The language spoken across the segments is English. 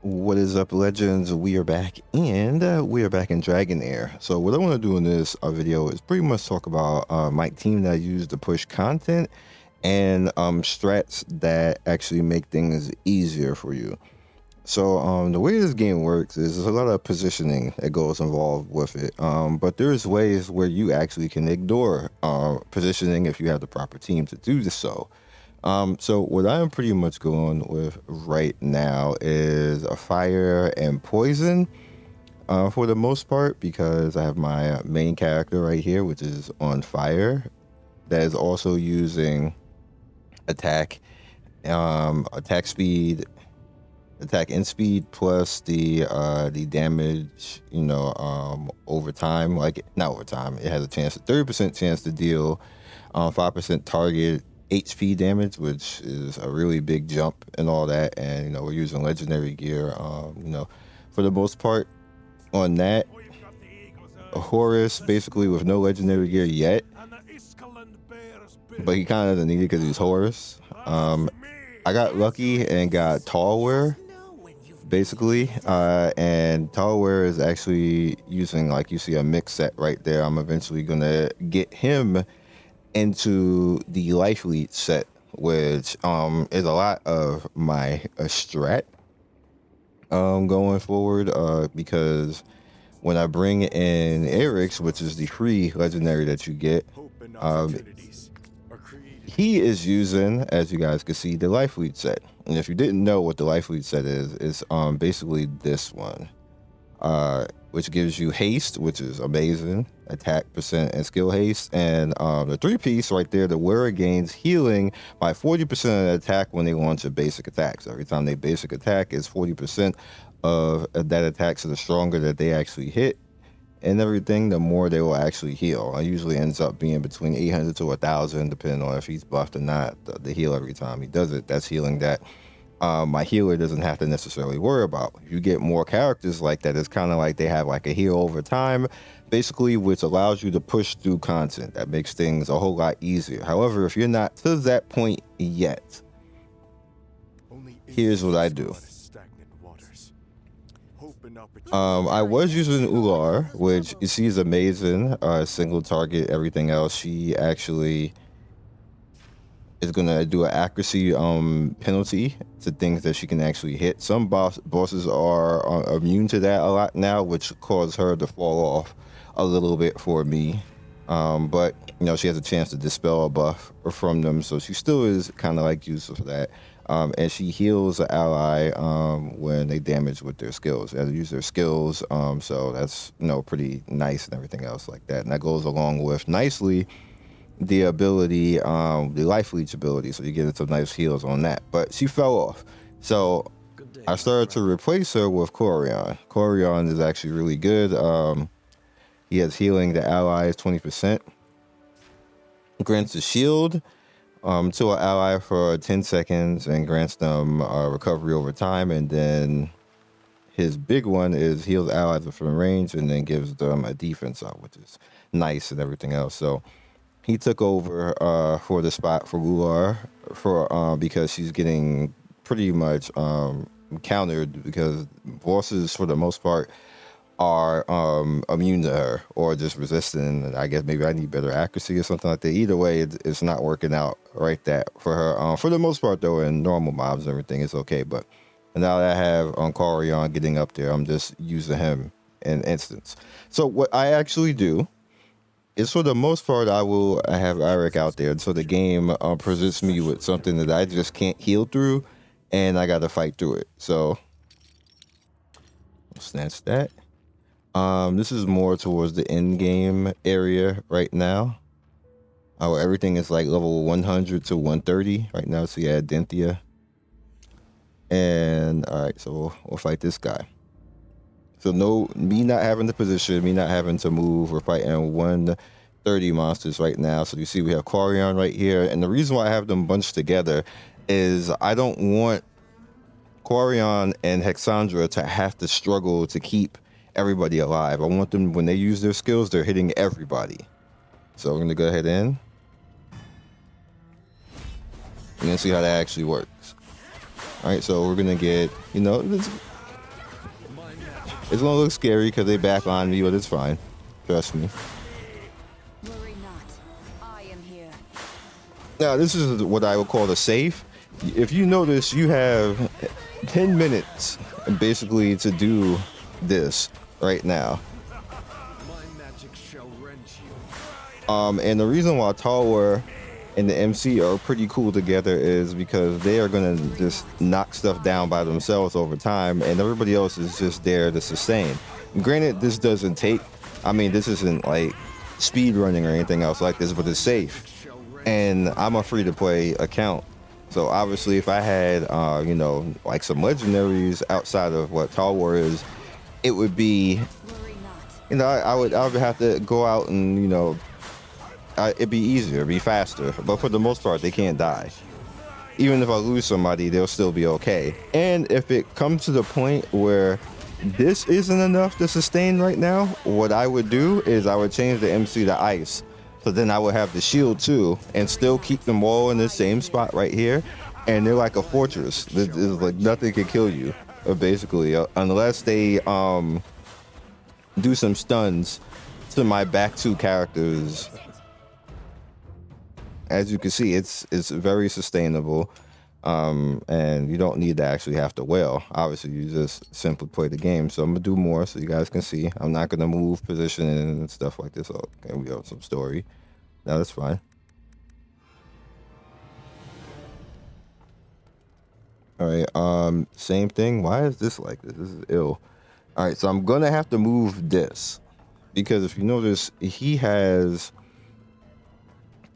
What is up, legends? We are back, and we are back in Dragonheir. So what I want to do in this video is pretty much talk about my team that I use to push content and strats that actually make things easier for you. So the way this game works is there's a lot of positioning that goes involved with it, but there's ways where you actually can ignore positioning if you have the proper team to do so. So what I'm pretty much going with right now is a fire and poison for the most part, because I have my main character right here, which is on fire, that is also using attack, attack speed, attack and speed, plus the damage, over time. Like, not over time, it has a 30% chance to deal 5% target HP damage, which is a really big jump and all that. And we're using legendary gear, for the most part on that. Horus basically with no legendary gear yet, but he kind of doesn't need it because he's Horus. I got lucky and got Tallwear basically, and Tallwear is actually using, like you see, a mix set right there. I'm eventually gonna get him into the life lead set, which is a lot of my strat going forward, because when I bring in Eric's, which is the free legendary that you get, he is using, as you guys can see, the life lead set. And if you didn't know what the life lead set is, it's basically this one, which gives you haste, which is amazing, attack percent and skill haste, and the 3-piece right there, the wearer gains healing by 40% of the attack when they launch a basic attack. So every time they basic attack is 40% of that attack, so the stronger that they actually hit and everything, the more they will actually heal. It usually ends up being between 800 to 1,000, depending on if he's buffed or not. The heal every time he does it, that's healing that my healer doesn't have to necessarily worry about. If you get more characters like that, it's kind of like they have like a heal over time, basically, which allows you to push through content. That makes things a whole lot easier. However, if you're not to that point yet, here's what I do. I was using Ular, which you see is amazing, single target, everything else. She actually is gonna do an accuracy penalty to things that she can actually hit. Some bosses are immune to that a lot now, which caused her to fall off a little bit for me. But she has a chance to dispel a buff from them, so she still is kind of like useful for that. And she heals an ally when they damage with their skills. They have to use their skills, so that's pretty nice and everything else like that. And that goes along with nicely the ability, the life leech ability, so you get some nice heals on that. But she fell off, so I started to replace her with Corion. Corion is actually really good. He has healing the allies 20%, grants a shield to an ally for 10 seconds and grants them recovery over time. And then his big one is heals allies from range and then gives them a defense up, which is nice and everything else. So he took over for the spot for Gular because she's getting pretty much countered, because bosses for the most part are immune to her or just resistant. I guess maybe I need better accuracy or something like that. Either way, it's not working out right that for her. For the most part, though, in normal mobs and everything, it's okay. But now that I have Corion getting up there, I'm just using him in instance. So what I actually do is, for the most part, I have Eric out there, so the game presents me with something that I just can't heal through, and I got to fight through it. So snatch that. This is more towards the end game area right now. Everything is like level 100 to 130 right now. So yeah, Adenthia. And all right, so we'll fight this guy. So me not having the position, me not having to move. We're fighting 130 monsters right now. So you see we have Corion right here. And the reason why I have them bunched together is I don't want Corion and Hexandra to have to struggle to keep everybody alive. I want them, when they use their skills, they're hitting everybody. So we're gonna go ahead and see how that actually works. All right, so we're gonna get, It's gonna look scary because they back on me, but it's fine. Trust me. Worry not. I am here. Now, this is what I would call the safe. If you notice, you have 10 minutes basically to do this right now. And the reason why Tower and the MC are pretty cool together is because they are gonna just knock stuff down by themselves over time, and everybody else is just there to sustain. Granted, this doesn't take, I mean, this isn't like speed running or anything else like this, but it's safe. And I'm a free-to-play account, so obviously if I had, you know, like some legendaries outside of what Tower is, it would be, you know, I would have to go out and, you know, it'd be easier, it'd be faster, but for the most part, they can't die. Even if I lose somebody, they'll still be okay. And if it comes to the point where this isn't enough to sustain right now, what I would do is I would change the MC to ice. So then I would have the shield too, and still keep them all in the same spot right here. And they're like a fortress. There's like nothing can kill you, basically, unless they do some stuns to my back two characters. As you can see, it's very sustainable, and you don't need to actually have to wail. Obviously, you just simply play the game. So I'm gonna do more so you guys can see. I'm not gonna move position and stuff like this. Okay, we have some story. No, that's fine. All right. Same thing. Why is this like this? This is ill. All right. So I'm gonna have to move this because if you notice, he has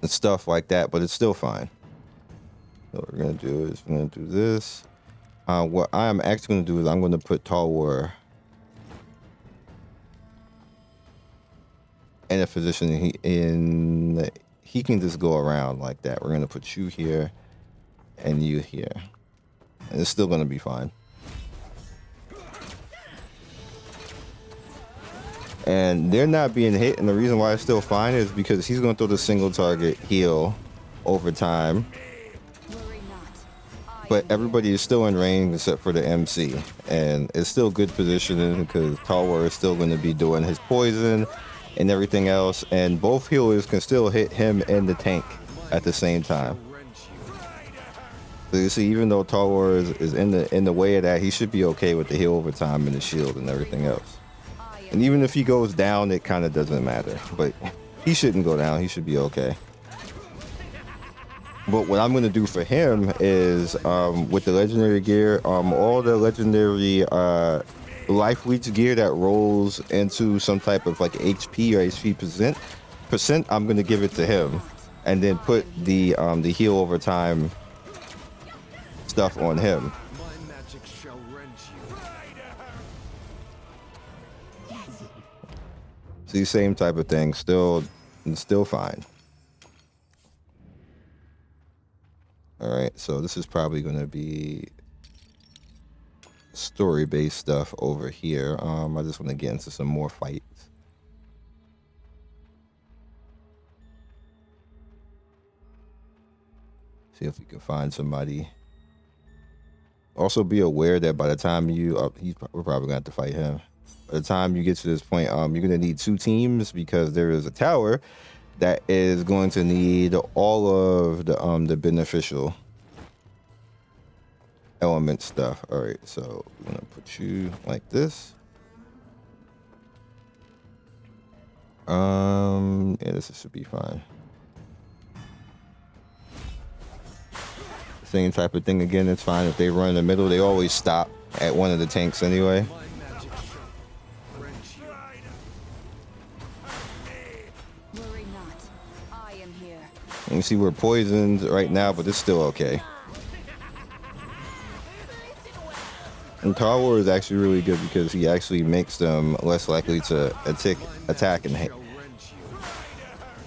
and stuff like that, but it's still fine. So what we're gonna do is we're gonna do this. What I'm actually gonna do is I'm gonna put Tower in a position he can just go around like that. We're gonna put you here and you here, and it's still gonna be fine. And they're not being hit, and the reason why it's still fine is because he's going to throw the single target heal over time. But everybody is still in range except for the MC, and it's still good positioning because Tower is still going to be doing his poison and everything else, and both healers can still hit him and the tank at the same time. So you see, even though Tower is in the way of that, he should be okay with the heal over time and the shield and everything else. And even if he goes down, it kind of doesn't matter. But he shouldn't go down. He should be okay. But what I'm going to do for him is, with the legendary gear, all the legendary life leech gear that rolls into some type of like HP or HP percent, I'm going to give it to him. And then put the heal over time stuff on him. See, same type of thing, still fine. All right, so this is probably going to be story-based stuff over here. I just want to get into some more fights. See if we can find somebody. Also, be aware that by the time we're probably gonna have to fight him. By the time you get to this point, you're gonna need 2 teams because there is a tower that is going to need all of the beneficial element stuff. All right, so I'm gonna put you like this. Yeah, this should be fine. Same type of thing again. It's fine if they run in the middle. They always stop at one of the tanks anyway. You see we're poisoned right now, but it's still okay. And Tower is actually really good because he actually makes them less likely to attack and hit.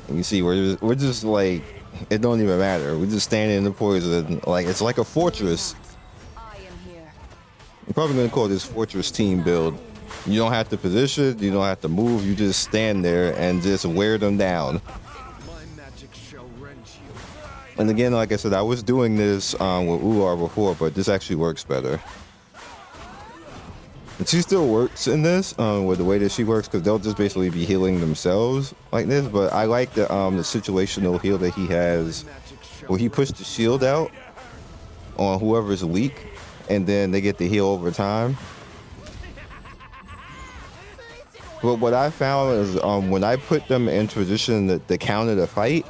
And you see we're just like, it don't even matter. We're just standing in the poison, like it's like a fortress. I'm probably gonna call this fortress team build. You don't have to position, you don't have to move, you just stand there and just wear them down. And again, like I said, I was doing this with Ular before, but this actually works better. She still works in this with the way that she works, because they'll just basically be healing themselves like this. But I like the situational heal that he has, where he pushed the shield out on whoever's weak, and then they get the heal over time. But what I found is when I put them in position to counter the fight,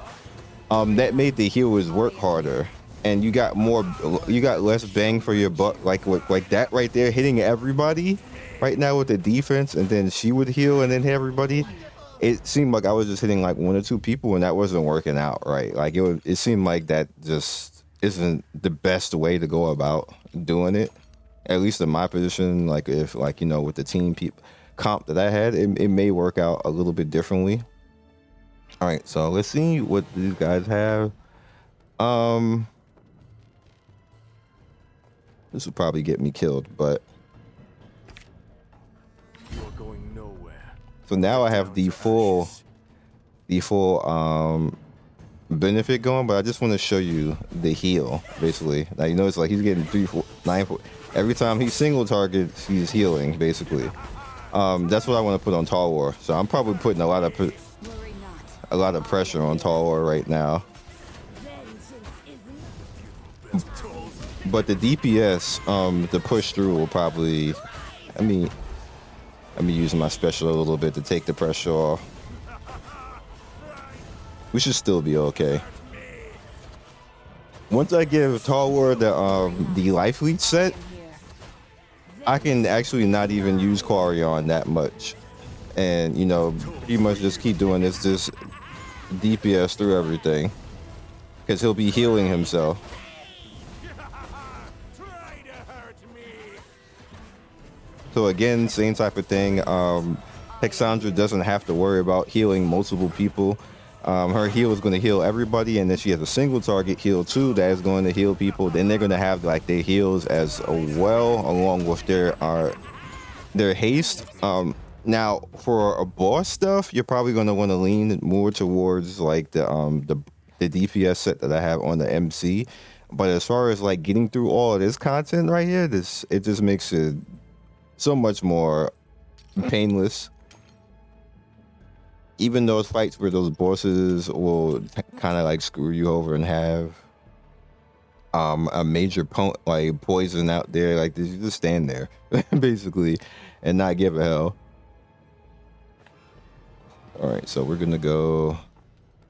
that made the healers work harder, and you got less bang for your buck. Like that right there, hitting everybody right now with the defense, and then she would heal and then hit everybody. It seemed like I was just hitting like 1 or 2 people, and that wasn't working out right. Like it seemed like that just isn't the best way to go about doing it. At least in my position, like if like with the team comp that I had, it may work out a little bit differently. All right, so let's see what these guys have. This will probably get me killed, but You're going nowhere. so now I have the full benefit going, but I just want to show you the heal basically. Now you notice like he's getting 3, 4, 9, 4. Every time he single targets, he's healing basically. That's what I want to put on Tall War. So I'm probably putting a lot of pressure on Tall War right now. But the DPS, the push through will probably, let me use my special a little bit to take the pressure off. We should still be okay. Once I give Tall War the life leech set, I can actually not even use Quarion that much, and pretty much just keep doing this DPS through everything, because he'll be healing himself. So again, same type of thing. Hexandra doesn't have to worry about healing multiple people. Her heal is going to heal everybody, and then she has a single target heal too that is going to heal people. Then they're going to have like their heals as well, along with their haste. Now for a boss stuff, you're probably going to want to lean more towards like the DPS set that I have on the MC. But as far as like getting through all of this content right here, it just makes it so much more painless. Even those fights where those bosses will kind of like screw you over and have a major poison out there, like you just stand there basically and not give a hell. All right, so we're gonna go.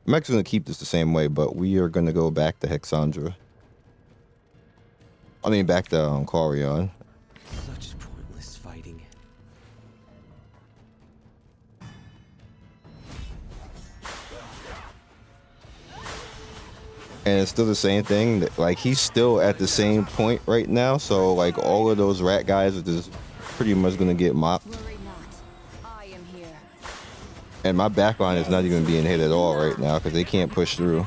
I'm actually gonna keep this the same way, but we are gonna go back to Hexandra. I mean, back to Quarion. Such pointless fighting. And it's still the same thing. Like he's still at the same point right now. So like all of those rat guys are just pretty much gonna get mopped. Worry not. I am here. And my backline is not even being hit at all right now because they can't push through.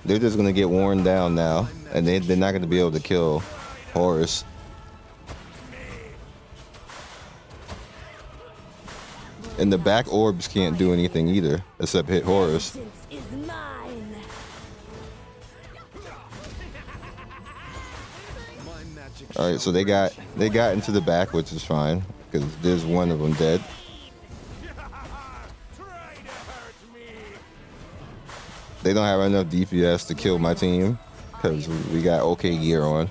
They're just gonna get worn down now, and they're not gonna be able to kill Horus. And the back orbs can't do anything either, except hit Horus. All right, so they got into the back, which is fine because there's one of them dead. They don't have enough DPS to kill my team because we got okay gear on.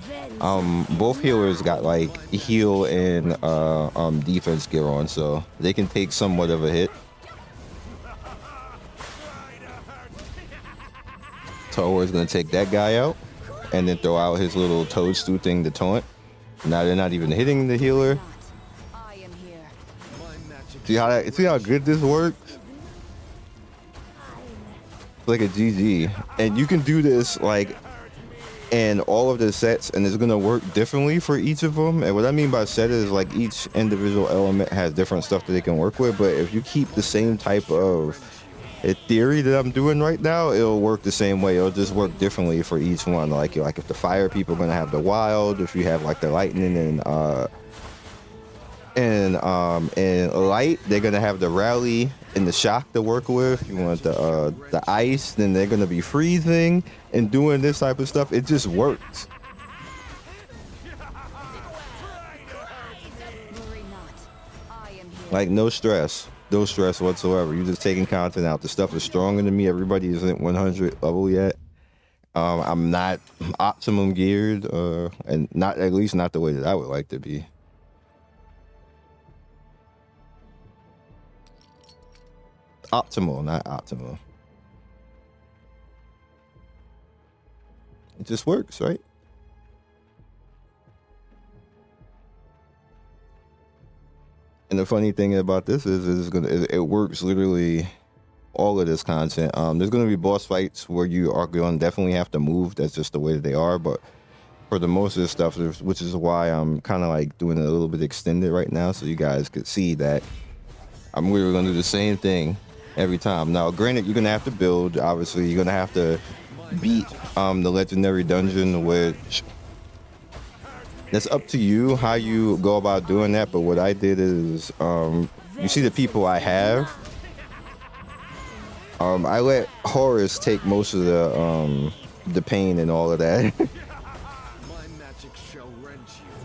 Both healers got like heal and defense gear on, so they can take somewhat of a hit. Tower is gonna take that guy out and then throw out his little toadstool thing to taunt. Now they're not even hitting the healer. I am here. See how good this works? It's like a GG. And you can do this like in all of the sets, and it's gonna work differently for each of them. And what I mean by set is like each individual element has different stuff that they can work with, but if you keep the same type of theory that I'm doing right now, it'll work the same way. It'll just work differently for each one. Like if the fire people are gonna have the wild, if you have like the lightning and light, they're gonna have the rally and the shock to work with. You want the ice, then they're gonna be freezing and doing this type of stuff. It just works. Like no stress whatsoever. You're just taking content out. The stuff is stronger than me. Everybody isn't 100 level yet. I'm not optimum geared, and not, at least not the way that I would like to be. Optimal, not optimal. It just works, right? And the funny thing about this is it works literally all of this content. There's gonna be boss fights where you are going to definitely have to move. That's just the way that they are. But for the most of this stuff, which is why I'm kind of like doing it a little bit extended right now, so you guys could see that I'm literally gonna do the same thing every time. Now, granted, you're gonna have to build. Obviously, you're gonna have to beat the legendary dungeon, which that's up to you how you go about doing that. But what I did is, you see the people I have. I let Horus take most of the pain and all of that. My magic shall rend you.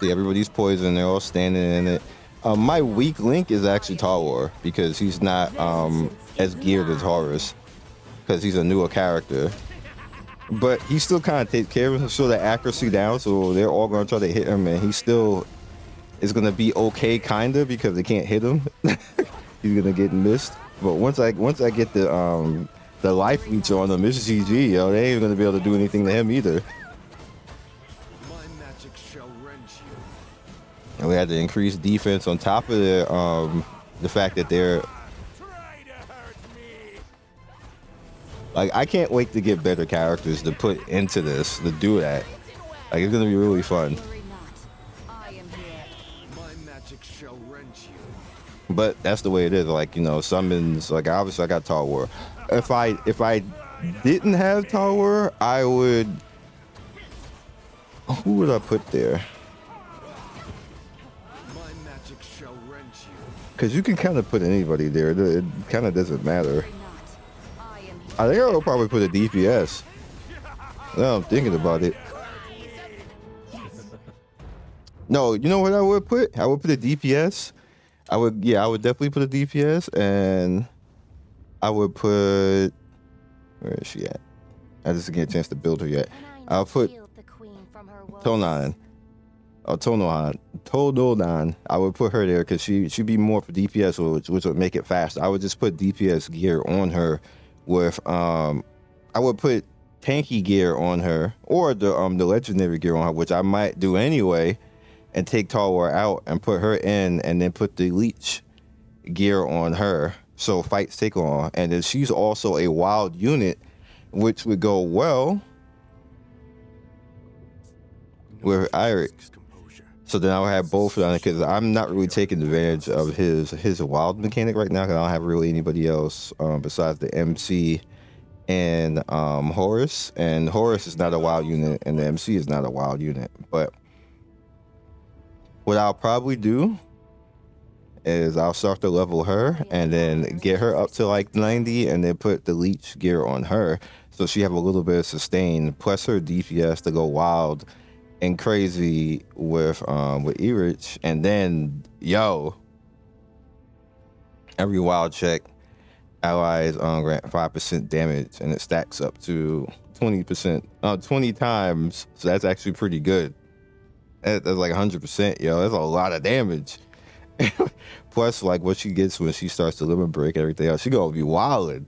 See, everybody's poisoned. They're all standing in it. My weak link is actually Talwar, because he's not as geared as Horus, because he's a newer character. But he still kind of takes care of him, so the accuracy down, so they're all going to try to hit him, and he still is going to be okay, kind of, because they can't hit him. He's going to get missed. But once I get the life leech on him, it's GG, yo. They ain't going to be able to do anything to him either. My magic shall rend you. And we had to increase defense on top of the fact that they're... Like, I can't wait to get better characters to put into this, to do that. Like, it's gonna be really fun. Worry not. I am here. My magic shall rend you. But that's the way it is. Like, you know, summons, like, obviously I got Talwar. If I didn't have Talwar, I would... Who would I put there? My magic shall rend you. Because you can kind of put anybody there. It kind of doesn't matter. Worry not. I am here. I think I would probably put a DPS. Now I'm thinking about it. No, you know what I would put? I would put a DPS. I would definitely put a DPS, and I would put... Where is she at? I just didn't get a chance to build her yet. I'll put Tonan. Oh, Tonodan. I would put her there because she'd be more for DPS, which would make it fast. I would just put DPS gear on her with I would put tanky gear on her, or the legendary gear on her, which I might do anyway, and take Talwar out and put her in, and then put the leech gear on her, so fights take on. And then she's also a wild unit, which would go well with Eirik. So then I would have both of them, because I'm not really taking advantage of his wild mechanic right now, because I don't have really anybody else besides the MC and Horus. And Horus is not a wild unit, and the MC is not a wild unit. But what I'll probably do is I'll start to level her, and then get her up to like 90, and then put the leech gear on her, so she have a little bit of sustain, plus her DPS to go wild and crazy with Erich. And then, yo, every wild check, allies grant 5% damage, and it stacks up to 20%, 20 times. So that's actually pretty good. That's like 100%, yo. That's a lot of damage. Plus, like, what she gets when she starts to limit break, everything else, she gonna be wildin',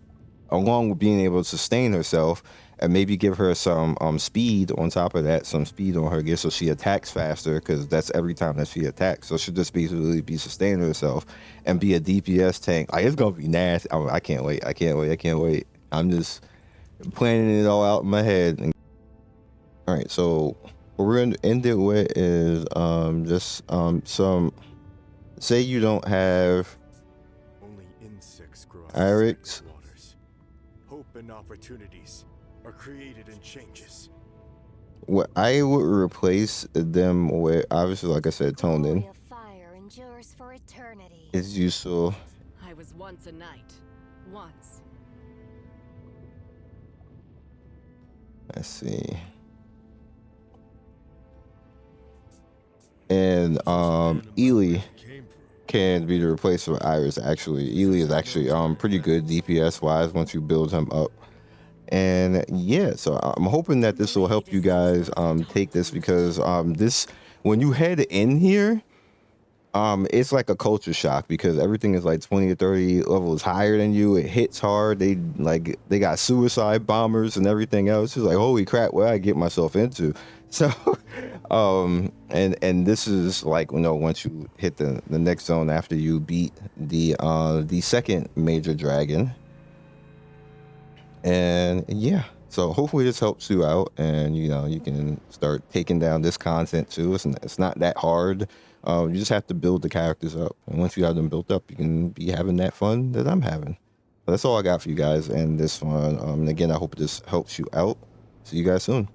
along with being able to sustain herself, and maybe give her some speed on top of that, some speed on her gear, so she attacks faster, because that's every time that she attacks. So she'll just basically be sustaining herself and be a DPS tank. Like, it's gonna be nasty. I can't wait. I'm just planning it all out in my head. All right, so what we're gonna end it with is just some. Say you don't have Only insects grow Eirik's. waters. Hope and opportunities are created in changes. What I would replace them with, obviously, like I said, Tonin Fire endures for eternity. is useful. I was once a knight. Once. Let's see. And Ely can be the replacement of Iris. Actually, Ely is actually pretty good DPS wise once you build him up. And yeah, so I'm hoping that this will help you guys take this, because this, when you head in here, it's like a culture shock, because everything is like 20 or 30 levels higher than you. It hits hard. They got suicide bombers and everything else. It's like, holy crap, what I get myself into. So and this is like, you know, once you hit the next zone after you beat the second major dragon. And yeah, so hopefully this helps you out, and you know, you can start taking down this content too. It's not that hard. You just have to build the characters up, and once you have them built up, you can be having that fun that I'm having. So that's all I got for you guys and this one. And again, I hope this helps you out. See you guys soon.